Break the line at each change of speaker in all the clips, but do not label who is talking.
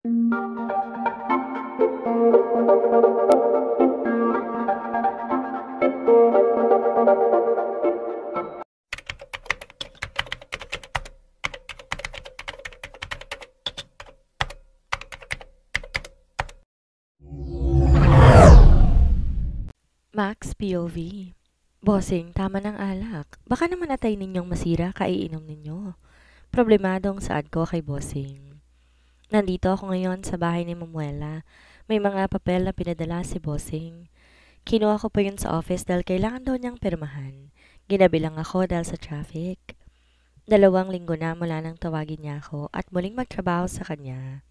Max POV. Bossing, tama ng alak. Baka naman atay ninyong masira kaiinom ninyo. Problemadong saad ko kay Bossing. Nandito ako ngayon sa bahay ni Mamuela. May mga papel na pinadala si Bossing. Kinuha ko pa yun sa office dahil kailangan daw niyang pirmahan. Ginabi lang ako dahil sa traffic. 2 linggo na mula nang tawagin niya ako at muling magtrabaho sa kanya.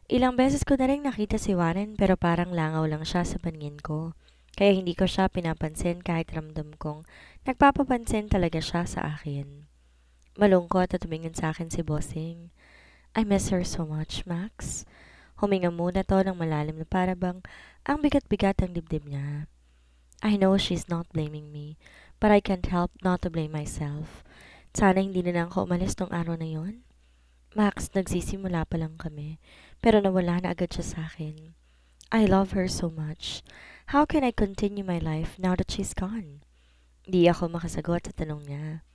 Ilang beses ko na rin nakita si Warren pero parang langaw lang siya sa paningin ko. Kaya hindi ko siya pinapansin kahit ramdam kong nagpapapansin talaga siya sa akin. Malungkot at tumingin sa akin si Bossing. I miss her so much, Max. Huminga muna to ng malalim na para bang ang bigat-bigat ang dibdib niya. I know she's not blaming me, but I can't help not to blame myself. Sana hindi na lang ako umalis tong araw na yon. Max, nagsisimula pa lang kami, pero nawala na agad siya sa akin. I love her so much. How can I continue my life now that she's gone? Di ako makasagot sa tanong niya.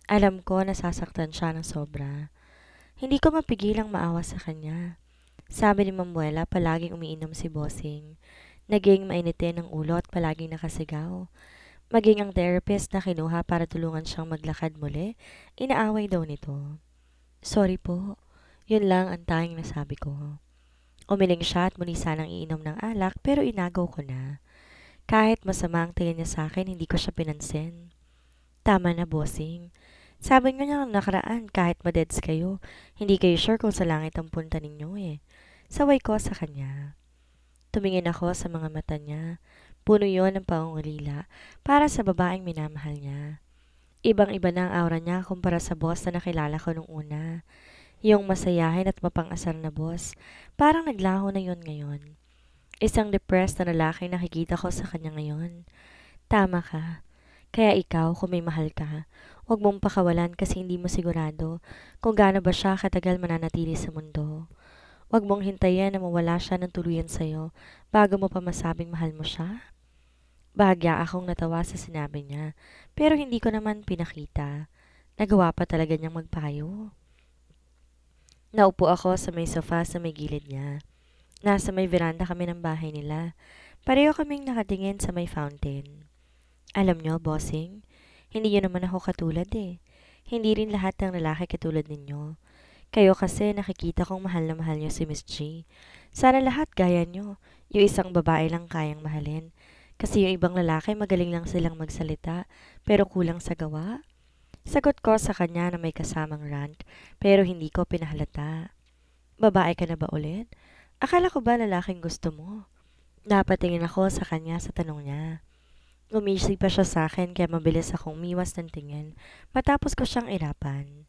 Alam ko nasasaktan siya ng sobra. Hindi ko mapigilang maawa sa kanya. Sabi ni Mamuela, palaging umiinom si Bossing. Naging mainitin ang ulo at palaging nakasigaw. Maging ang therapist na kinuha para tulungan siyang maglakad muli, inaaway daw nito. Sorry po. Yun lang ang tanging nasabi ko. Umiling siya at muli sanang iinom ng alak pero inagaw ko na. Kahit masama ang tingin niya sa akin, hindi ko siya pinansin. Tama na, Bossing. Sabi niyo niya nakaraan kahit madeds kayo, hindi kayo sure kung sa langit ang punta ninyo eh. Saway ko sa kanya. Tumingin ako sa mga mata niya. Puno yon ng pangungulila para sa babaeng minamahal niya. Ibang-iba na ang aura niya kumpara sa boss na nakilala ko nung una. Yung masayahin at mapang-asar na boss, parang naglaho na yon ngayon. Isang depressed na lalaki nakikita ko sa kanya ngayon. Tama ka. Kaya ikaw, kung may mahal ka, huwag mong pakawalan kasi hindi mo sigurado kung gaano ba siya katagal mananatili sa mundo. Huwag mong hintayin na mawala siya ng tuluyan sa'yo bago mo pa masabing mahal mo siya. Bahagya akong natawa sa sinabi niya, pero hindi ko naman pinakita. Nagawa pa talaga niyang magpayo. Naupo ako sa may sofa sa may gilid niya. Nasa may veranda kami ng bahay nila. Pareho kaming nakatingin sa may fountain. Alam niyo, Bossing, hindi niyo naman ako katulad eh. Hindi rin lahat ng lalaki katulad ninyo. Kayo kasi nakikita kong mahal na mahal niyo si Miss G. Sana lahat gaya niyo. Yung isang babae lang kayang mahalin. Kasi yung ibang lalaki magaling lang silang magsalita, pero kulang sa gawa. Sagot ko sa kanya na may kasamang rant, pero hindi ko pinahalata. Babae ka na ba ulit? Akala ko ba lalaking gusto mo? Napatingin ako sa kanya sa tanong niya. Ngumisi pa siya sa akin kaya mabilis akong miwas ng tingin matapos ko siyang irapan.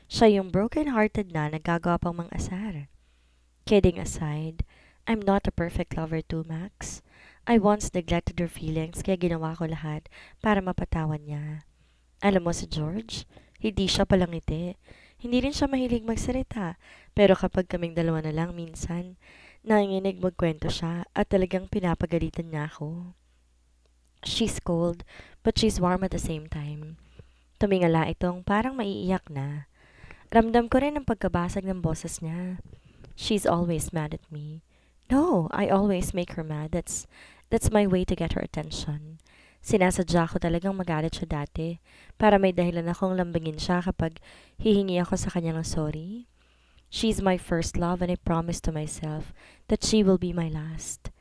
Siya yung broken-hearted na nagagawa pang mang-asar. Kidding aside, I'm not a perfect lover too, Max. I once neglected her feelings kaya ginawa ko lahat para mapatawan niya. Alam mo si George, hindi siya palangiti. Hindi rin siya mahilig magsalita. Pero kapag kaming dalawa na lang minsan, nanginginig magkwento siya at talagang pinapagalitan niya ako. She's cold, but she's warm at the same time. Tumingala itong parang maiiyak na. Ramdam ko rin ang pagkabasag ng boses niya. She's always mad at me. No, I always make her mad. That's my way to get her attention. Sinasadya ko talagang magalit siya dati para may dahilan akong lambingin siya kapag hihingi ako sa kanya ng sorry. She's my first love and I promise to myself that she will be my last.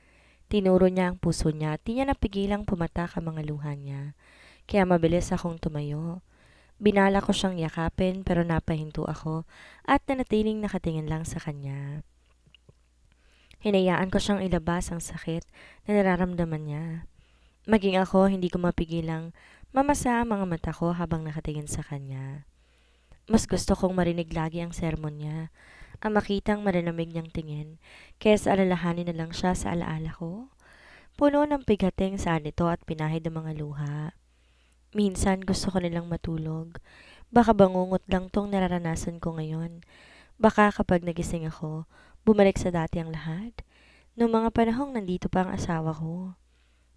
Tinuro niya ang puso niya at di niya napigilang pumatak ang mga luha niya. Kaya mabilis akong tumayo. Binala ko siyang yakapin pero napahinto ako at nanatiling nakatingin lang sa kanya. Hinayaan ko siyang ilabas ang sakit na nararamdaman niya. Maging ako, hindi ko mapigilang mamasa ang mga mata ko habang nakatingin sa kanya. Mas gusto kong marinig lagi ang sermon niya, ang makitang marinamig niyang tingin, kaysa alalahanin na lang siya sa alaala ko. Puno ng pigating saan ito at pinahid ang mga luha. Minsan gusto ko nilang matulog. Baka bangungot lang tong nararanasan ko ngayon. Baka kapag nagising ako, bumalik sa dati ang lahat. Noong mga panahong nandito pa ang asawa ko.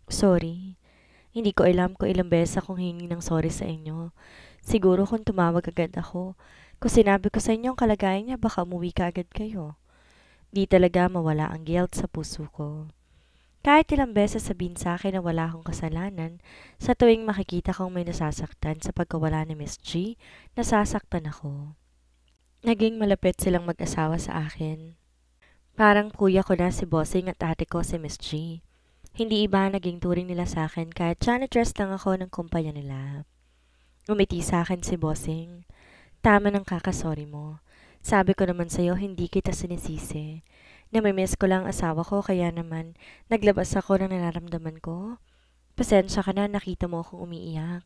Sorry. Hindi ko alam kung ilang beses akong hingi ng sorry sa inyo. Siguro kung tumawag agad ako. Kung sinabi ko sa inyo ang kalagayan niya, baka umuwi ka agad kayo. Di talaga mawala ang guilt sa puso ko. Kahit ilang beses sabihin sa akin na wala akong kasalanan, sa tuwing makikita kong may nasasaktan sa pagkawala ni Miss G, nasasaktan ako. Naging malapit silang mag-asawa sa akin. Parang kuya ko na si Bossing at ate ko si Miss G. Hindi iba naging turing nila sa akin kahit janitress lang ako ng kumpanya nila. Umiti sa akin si Bossing. Tama ng kakasorry mo. Sabi ko naman sa'yo hindi kita sinisisi. Namimiss ko lang ang asawa ko kaya naman naglabas ako ng nararamdaman ko. Pasensya ka na nakita mo akong umiiyak.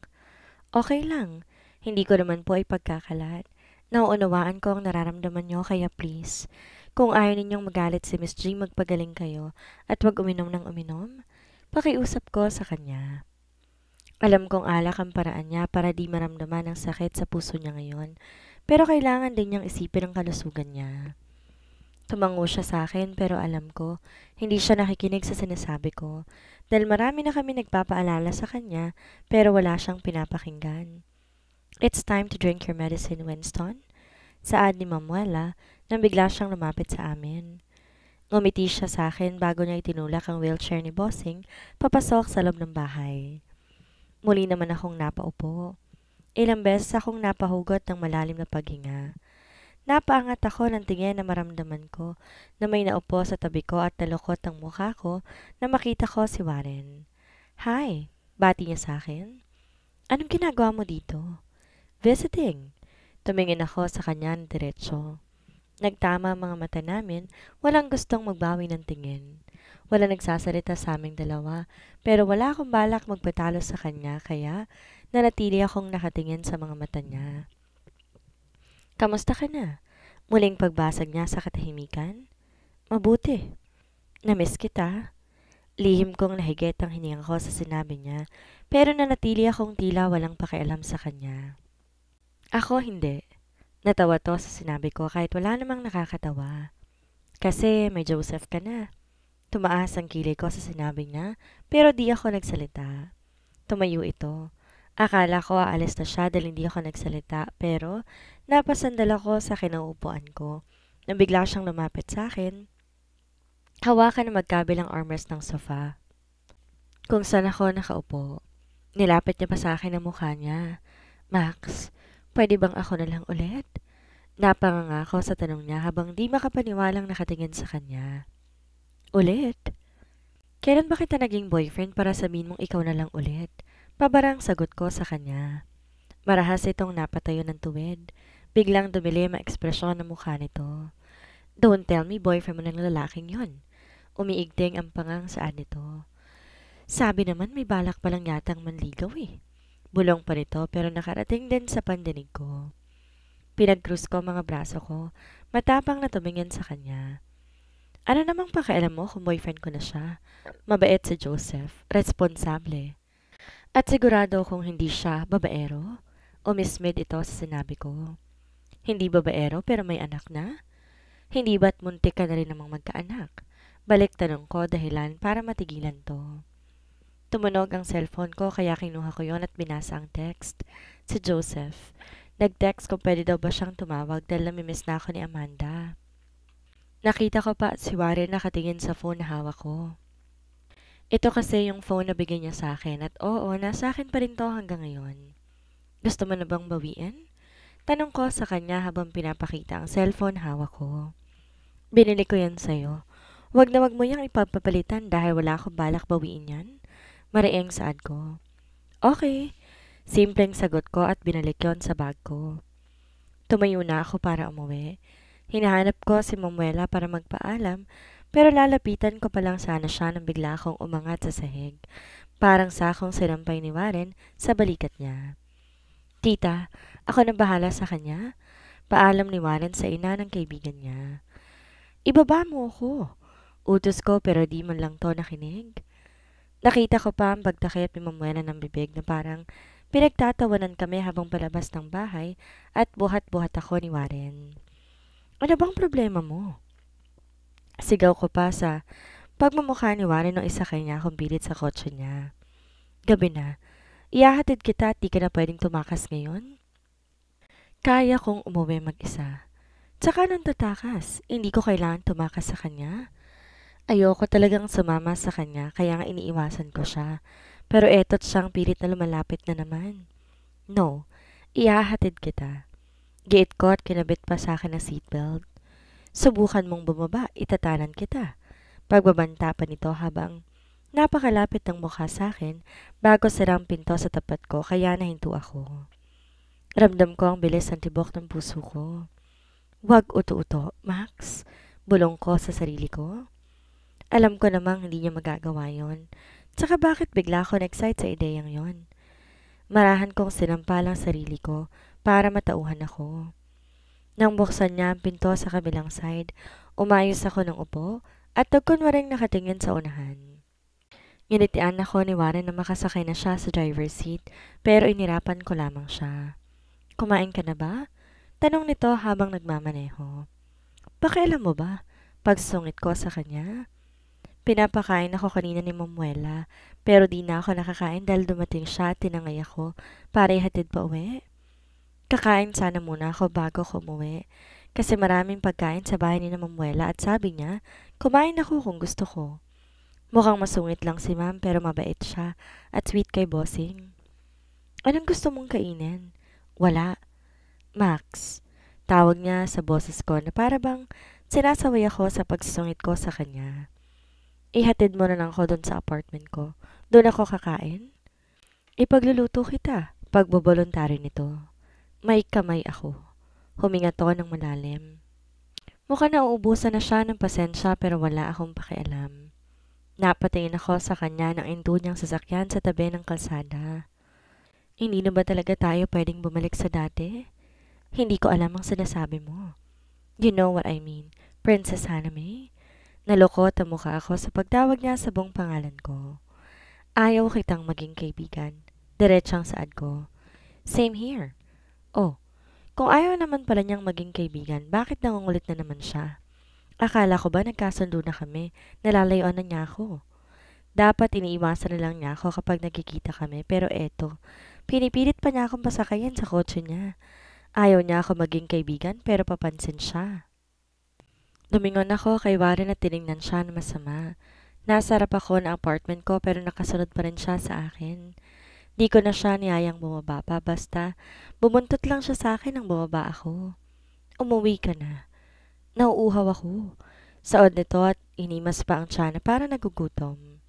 Okay lang. Hindi ko naman po ay pagkakalat. Nauunawaan ko ang nararamdaman nyo kaya please. Kung ayaw ninyong magalit si Miss G, magpagaling kayo at wag uminom ng uminom. Pakiusap ko sa kanya. Alam kong alak ang paraan niya para di maramdaman ang sakit sa puso niya ngayon. Pero kailangan din niyang isipin ang kalusugan niya. Tumango siya sa akin pero alam ko, hindi siya nakikinig sa sinasabi ko. Dahil marami na kami nagpapaalala sa kanya pero wala siyang pinapakinggan. It's time to drink your medicine, Winston. Saad ni Mamuela nang bigla siyang lumapit sa amin. Ngumiti siya sa akin bago niya itinulak ang wheelchair ni Bossing papasok sa loob ng bahay. Muli naman akong napaupo. Ilang beses akong napahugot ng malalim na paghinga. Napaangat ako ng tingin na maramdaman ko na may naupo sa tabi ko at nalukot ang mukha ko na makita ko si Warren. Hi, bati niya sa akin. Anong ginagawa mo dito? Visiting. Tumingin ako sa kanya ng diretso. Nagtama ang mga mata namin, walang gustong magbawi ng tingin. Wala nagsasalita sa aming dalawa, pero wala akong balak magpatalo sa kanya kaya nanatili akong nakatingin sa mga mata niya. Kamusta ka na? Muling pagbasag niya sa katahimikan. Mabuti. Namiss kita. Lihim kong nahigit ang hininga ko sa sinabi niya, pero nanatili akong tila walang pakialam sa kanya. Ako hindi. Natawa to sa sinabi ko kahit wala namang nakakatawa. Kasi may Joseph ka na. Tumaas ang kilay ko sa sinabi niya, pero di ako nagsalita. Tumayo ito. Akala ko aalis na siya dahil hindi ako nagsalita, pero napasandal ako sa kinauupuan ko. Nang bigla siyang lumapit sa akin, hawakan ng magkabilang armrest ng sofa. Kung saan ako nakaupo. Nilapit niya pa sa akin ang mukha niya. Max, pwede bang ako na lang ulit? Napanganga ako sa tanong niya habang di makapaniwalang nakatingin sa kanya. Ulit? Kailan ba kita naging boyfriend para sabihin mong ikaw na lang ulit? Pabarang sagot ko sa kanya. Marahas itong napatayo ng tuwid. Biglang dumilim ang ekspresyon ng mukha nito. Don't tell me boyfriend mo ng lalaking yon. Umiigting ang pangang saan nito. Sabi naman may balak palang yatang manligaw eh. Bulong pa nito pero nakarating din sa pandinig ko. Pinag-cruise ko ang mga braso ko, matapang na tumingin sa kanya. Ano namang pakialam mo kung boyfriend ko na siya? Mabait si Joseph, responsable. At sigurado kung hindi siya babaero, umismid ito sa sinabi ko. Hindi babaero pero may anak na? Hindi ba't muntik ka na rin namang magkaanak? Balik tanong ko dahilan para matigilan to. Tumunog ang cellphone ko kaya kinuha ko yon at binasa ang text. Si Joseph. Nag-text kung pwede daw ba siyang tumawag dahil namimiss na ako ni Amanda. Nakita ko pa at si Warren nakatingin sa phone na hawak ko. Ito kasi yung phone na bigay niya sa akin at oo, nasa akin pa rin to hanggang ngayon. Gusto mo na bang bawiin? Tanong ko sa kanya habang pinapakita ang cellphone hawak ko. Binili ko yan sa'yo. Wag na wag mo yang ipagpapalitan dahil wala akong balak bawiin yan. Mariing saad ko. Okay. Simpleng sagot ko at binalik yon sa bag ko. Tumayo na ako para umuwi. Hinahanap ko si Mamuela para magpaalam, pero lalapitan ko pa lang sana siya nang bigla akong umangat sa sahig. Parang sakong sinampay ni Warren sa balikat niya. Tita, ako na bahala sa kanya. Paalam ni Warren sa ina ng kaibigan niya. Ibaba mo ako. Utos ko pero di man lang to nakinig. Nakita ko pa ang pagtakip ni Mamuela ng bibig na parang pinagtatawanan kami habang palabas ng bahay at buhat-buhat ako ni Warren. Ano bang problema mo? Sigaw ko pa sa pagmumukha ni Warren nung isa kanya akong pilit sa kotse niya. Gabi na. Ihahatid kita at di ka na pwedeng tumakas ngayon? Kaya kong umuwi mag-isa. Tsaka nang tatakas, hindi ko kailangan tumakas sa kanya. Ayoko talagang sumama sa kanya kaya nga iniiwasan ko siya. Pero eto't siyang pilit na lumalapit na naman. No, ihahatid kita. Giit ko at kinabit pa sa akin ang seatbelt. Subukan mong bumaba, itatanan kita. Pagbabanta pa nito habang napakalapit ng mukha sa akin bago sarang pinto sa tapat ko kaya nahinto ako. Ramdam ko ang bilis ng tibok ng puso ko. Huwag uto-uto, Max. Bulong ko sa sarili ko. Alam ko namang hindi niya magagawa yon. Tsaka bakit bigla ako na-excite sa ideyang yon? Marahan kong sinampalang sarili ko para matauhan ako. Nang buksan niya ang pinto sa kabilang side, umayos ako ng upo at nagkunwaring nakatingin sa unahan. Nginitian ako ni Warren na makasakay na siya sa driver's seat pero inirapan ko lamang siya. Kumain ka na ba? Tanong nito habang nagmamaneho. Pakialam mo ba? Pagsungit ko sa kanya. Pinapakain ako kanina ni Mamuela pero di na ako nakakain dahil dumating siya at tinangay ako para ihatid pa uwi. Kakain sana muna ako bago ko umuwi kasi maraming pagkain sa bahay ni na Mamuela at sabi niya, kumain ako kung gusto ko. Mukhang masungit lang si ma'am pero mabait siya at sweet kay bossing. Anong gusto mong kainin? Wala. Max. Tawag niya sa boses ko na para bang sinasaway ako sa pagsungit ko sa kanya. Ihatid mo na lang ako doon sa apartment ko. Doon ako kakain. Ipagluluto kita. Pagboboluntaryo nito. May kamay ako. Huminga to ng malalim. Mukhang nauubusan na siya ng pasensya pero wala akong pakialam. Napatingin ako sa kanya ng indo niyang sasakyan sa tabi ng kalsada. Hindi na ba talaga tayo pwedeng bumalik sa dati? Hindi ko alam ang sinasabi mo. You know what I mean, Princess Haname? Nalukot ang mukha ako sa pagtawag niya sa buong pangalan ko. Ayaw kitang maging kaibigan. Diretsang saad ko. Same here. Oh, kung ayaw naman pala niyang maging kaibigan, bakit nangungulit na naman siya? Akala ko ba nagkasundo na kami, nalalayuan na niya ako. Dapat iniiwasan na lang niya ako kapag nagkikita kami, pero eto, pinipilit pa niya akong pasakayin sa kotse niya. Ayaw niya ako maging kaibigan pero papansin siya. Lumingon ako kay Warren at tiningnan siya na masama. Nasa harap ako ng apartment ko pero nakasunod pa rin siya sa akin. Di ko na siya niyayang bumaba pa basta bumuntot lang siya sa akin nang bumaba ako. Umuwi ka na. Nauuhaw ako. Saod nito at inimas pa ang tiyan na para nagugutom.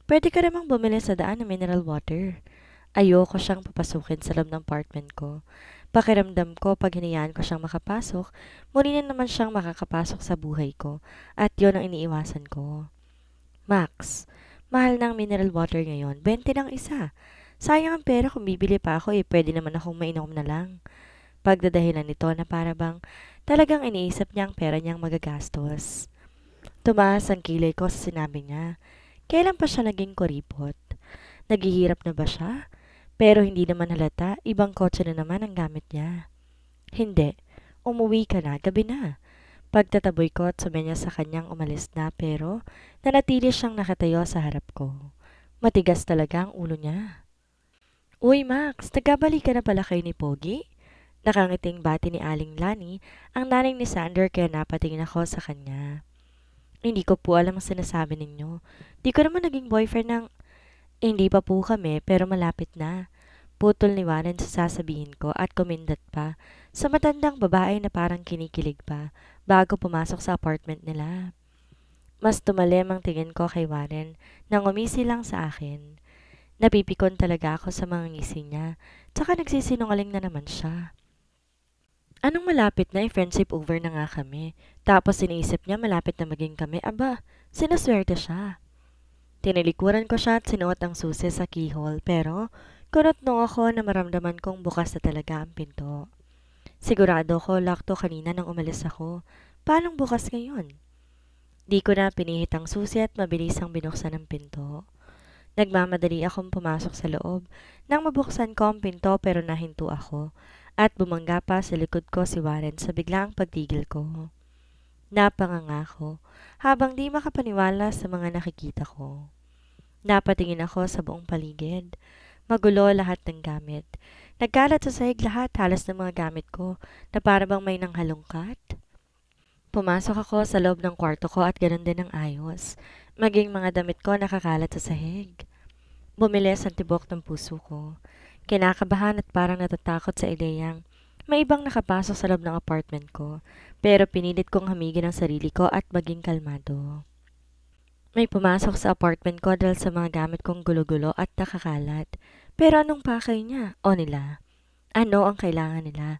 Pwede ka namang bumili sa daan ng mineral water. Ayoko siyang papasukin sa loob ng apartment ko. Pakiramdam ko pag hinayaan ko siyang makapasok, muli na naman siyang makakapasok sa buhay ko at yon ang iniiwasan ko. Max, mahal ng mineral water ngayon, 20 lang isa. Sayang ang pera kung bibili pa ako pwede naman akong mainom na lang. Pagdadahilan nito na para bang talagang iniisip niya ang pera niyang magagastos. Tumaas ang kilay ko sa sinabi niya. Kailan pa siya naging kuripot? Naghihirap na ba siya? Pero hindi naman halata, ibang kotse na naman ang gamit niya. Hindi, umuwi ka na, gabi na. Pagtataboy ko at sumenya sa kanyang umalis na pero nanatili siyang nakatayo sa harap ko. Matigas talaga ang ulo niya. Uy Max, nagkabalik ka na pala kayo ni Pogi? Nakangiting bati ni Aling Lani ang nanay ni Sander kaya napatingin ako sa kanya. Hindi ko po alam ang sinasabi ninyo. Di ko naman naging boyfriend ng... Hindi pa po kami pero malapit na. Putol ni Warren sa sasabihin ko at kumindat pa sa matandang babae na parang kinikilig pa bago pumasok sa apartment nila. Mas tumalim ang tingin ko kay Warren nang umisi lang sa akin. Napipikon talaga ako sa mga ngisi niya tsaka nagsisinungaling na naman siya. Anong malapit na friendship over na nga kami. Tapos iniisip niya malapit na maging kami. Aba, sinaswerte siya. Tinilikuran ko siya at sinuot ang susi sa keyhole pero kunot nung ako na maramdaman kong bukas na talaga ang pinto. Sigurado ko lock to kanina nang umalis ako. Paanong bukas ngayon? Di ko na pinihit ang susi at mabilis ang binuksan ang pinto. Nagmamadali akong pumasok sa loob nang mabuksan ko ang pinto pero nahinto ako at bumangga pa sa likod ko si Warren sa biglaang pagtigil ko. Napanganga ko habang di makapaniwala sa mga nakikita ko. Napatingin ako sa buong paligid. Magulo lahat ng gamit. Nagkalat sa sahig lahat halos ng mga gamit ko na para bang may nanghalongkat. Pumasok ako sa loob ng kwarto ko at ganoon din ang ayos. Maging mga damit ko nakakalat sa sahig. Bumilis ang tibok ng puso ko. Kinakabahan at parang natatakot sa ideyang may ibang nakapasok sa loob ng apartment ko, pero pinilit kong hamigin ang sarili ko at maging kalmado. May pumasok sa apartment ko dahil sa mga gamit kong gulo-gulo at nakakalat. Pero anong pakay niya o nila? Ano ang kailangan nila?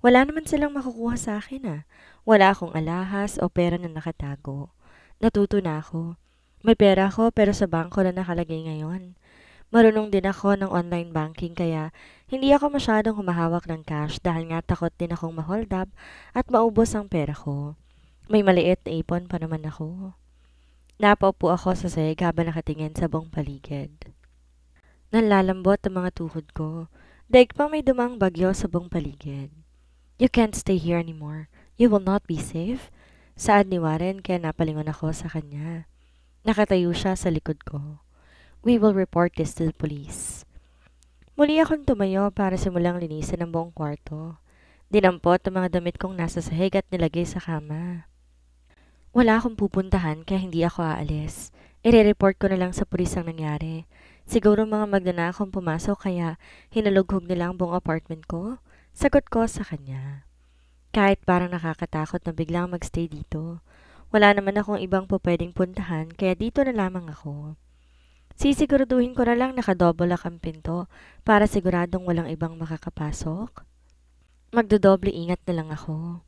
Wala naman silang makukuha sa akin Wala akong alahas o pera na nakatago. Natuto na ako. May pera ako pero sa bangko na nakalagay ngayon. Marunong din ako ng online banking kaya hindi ako masyadong humahawak ng cash dahil nga takot din akong ma-hold up at maubos ang pera ko. May maliit na ipon pa naman ako. Napaupo ako sa sahig habang nakatingin sa buong paligid. Nanlalambot ang mga tuhod ko. Daig pang may dumang bagyo sa buong paligid. You can't stay here anymore. You will not be safe. Saad ni Warren kaya napalingon ako sa kanya. Nakatayo siya sa likod ko. We will report this to the police. Muli akong tumayo para simulang linisin ang buong kwarto. Dinampot ang mga damit kong nasa sahig at nilagay sa kama. Wala akong pupuntahan kaya hindi ako aalis. Ire-report ko na lang sa pulis ang nangyari. Siguro mga magnanakong pumasok kaya hinalughog nila ang buong apartment ko. Sagot ko sa kanya. Kahit parang nakakatakot na biglang magstay dito. Wala naman akong ibang pwedeng puntahan kaya dito na lamang ako. Sisiguraduhin ko na lang nakadouble lock ang pinto para siguradong walang ibang makakapasok. Magdodoble ingat na lang ako.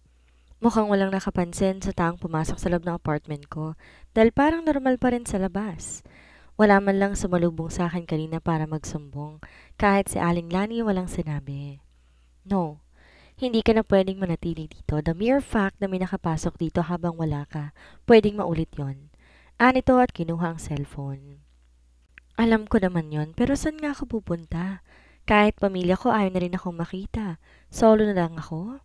Mukhang walang nakapansin sa taong pumasok sa loob ng apartment ko dahil parang normal pa rin sa labas. Wala man lang sumalubong sa akin kanina para magsumbong kahit si Aling Lani walang sinabi. No, hindi ka na pwedeng manatili dito. The mere fact na may nakapasok dito habang wala ka, pwedeng maulit yon. Anito at kinuha ang cellphone. Alam ko naman yon, pero saan nga ako pupunta? Kahit pamilya ko ayaw na rin akong makita. Solo na lang ako.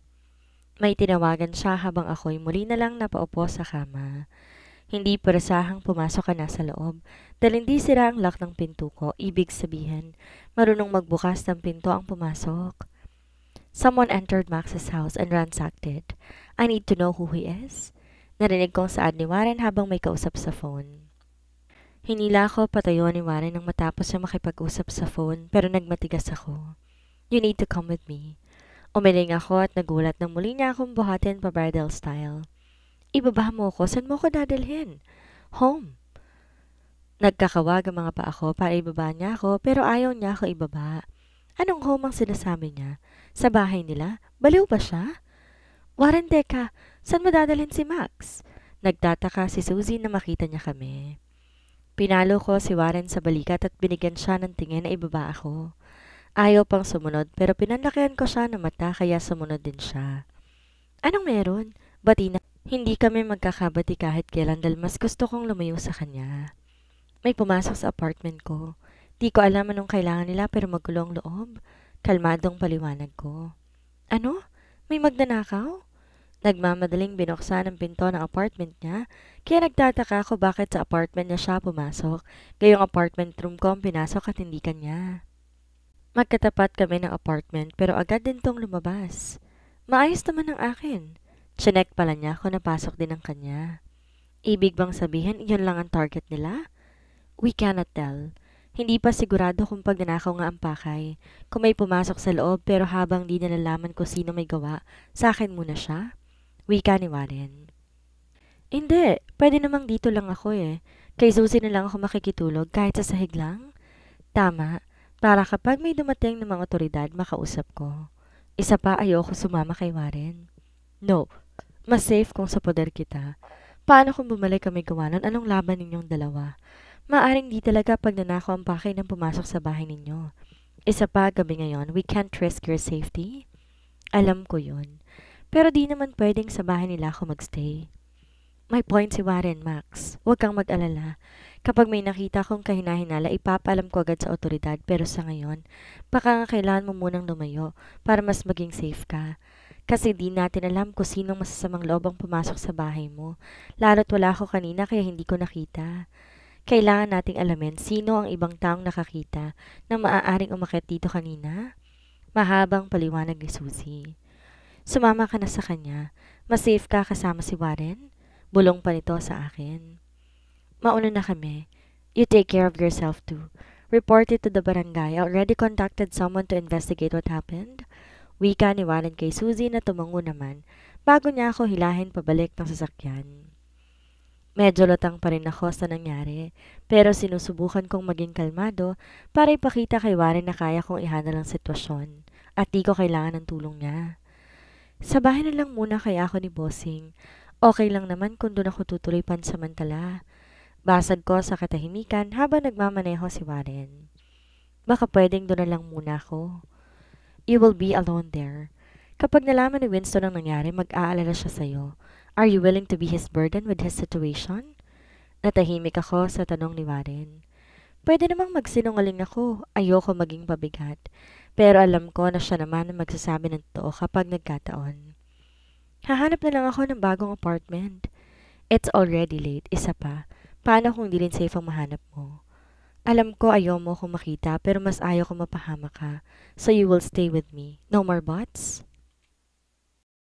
May tinawagan siya habang ako'y muli na lang napaupo sa kama. Hindi parasahang pumasok ka na sa loob dahil hindi sira ang lock ng pinto ko. Ibig sabihin, marunong magbukas ng pinto ang pumasok. Someone entered Max's house and ransacked it. I need to know who he is. Narinig kong saad ni Warren habang may kausap sa phone. Hinila ko patayo ni Warren nang matapos siya makipag-usap sa phone pero nagmatigas ako. You need to come with me. Umiling ako at nagulat nang muli niya akong buhatin pa bridal style. Ibaba mo ko, saan mo ko dadalhin? Home. Nagkakawag ang mga paa ko para ibaba niya ako pero ayaw niya ako ibaba. Anong home ang sinasabi niya? Sa bahay nila? Baliw ba siya? Warren, teka, saan mo dadalhin si Max? Nagtataka si Suzy na makita niya kami. Pinalo ko si Warren sa balikat at binigyan siya ng tingin na ibaba ako. Ayaw pang sumunod pero pinanlakihan ko siya ng mata kaya sumunod din siya. Anong meron? Bati na. Hindi kami magkakabati kahit kailan dahil mas gusto kong lumayo sa kanya. May pumasok sa apartment ko. Di ko alam anong kailangan nila pero magulo ang loob. Kalmadong paliwanag ko. Ano? May magnanakaw? Nagmamadaling binuksan ang pinto ng apartment niya, kaya nagtataka ako bakit sa apartment niya siya pumasok, gayong apartment room ko ang pinasok at hindi kanya. Magkatapat kami ng apartment pero agad din tong lumabas. Maayos naman ang akin. Chinek pala niya kung napasok din ang kanya. Ibig bang sabihin iyon lang ang target nila? We cannot tell. Hindi pa sigurado kung pagnanakaw nga ang pakay. Kung may pumasok sa loob pero habang di nalalaman ko sino may gawa, sa akin muna siya. Wika ni Warren. Hindi, pwede namang dito lang ako Kay Suzy na lang ako makikitulog kahit sa sahig lang. Tama, para kapag may dumating ng mga otoridad, makausap ko. Isa pa ayoko sumama kay Warren. No, mas safe kung sa poder kita. Paano kung bumalik kami gawanan? Anong laban ninyong dalawa? Maaring di talaga pag nanakaw ang pakay ng pumasok sa bahay ninyo. Isa pa gabi ngayon, we can't risk your safety. Alam ko yun. Pero di naman pwedeng sa bahay nila ako magstay. May point si Warren, Max. Huwag kang mag-alala. Kapag may nakita kong kahinahinala, ipapaalam ko agad sa otoridad. Pero sa ngayon, baka nga kailangan mo munang lumayo para mas maging safe ka. Kasi di natin alam kung sinong masasamang loob ang pumasok sa bahay mo. Lalo't wala ako kanina kaya hindi ko nakita. Kailangan nating alamin sino ang ibang taong nakakita na maaaring umakyat dito kanina. Mahabang paliwanag ni Susie. Sumama ka na sa kanya. Mas safe ka kasama si Warren. Bulong pa nito sa akin. Mauna na kami. You take care of yourself too. Report it to the barangay. I already contacted someone to investigate what happened. Wika ni Warren kay Susie na tumango naman bago niya ako hilahin pabalik ng sasakyan. Medyo lutang pa rin ako sa nangyari, pero sinusubukan kong maging kalmado para ipakita kay Warren na kaya kong ihandle ang sitwasyon at di ko kailangan ng tulong niya. Sa bahay na lang muna kaya ako ni Bossing. Okay lang naman kung doon ako tutuloy pansamantala. Basad ko sa katahimikan habang nagmamaneho si Warren. Baka pwedeng doon na lang muna ako. You will be alone there. Kapag nalaman ni Winston ang nangyari, mag-aalala siya sa'yo. Are you willing to be his burden with his situation? Natahimik ako sa tanong ni Warren. Pwede namang magsinungaling ako. Ayoko maging pabigat. Pero alam ko na siya naman ang magsasabi ng totoo kapag nagkataon. Hahanap na lang ako ng bagong apartment. It's already late. Isa pa. Paano kung di rin safe ang mahanap mo? Alam ko ayaw mo akong makita pero mas ayaw ko mapahama ka. So you will stay with me. No more buts?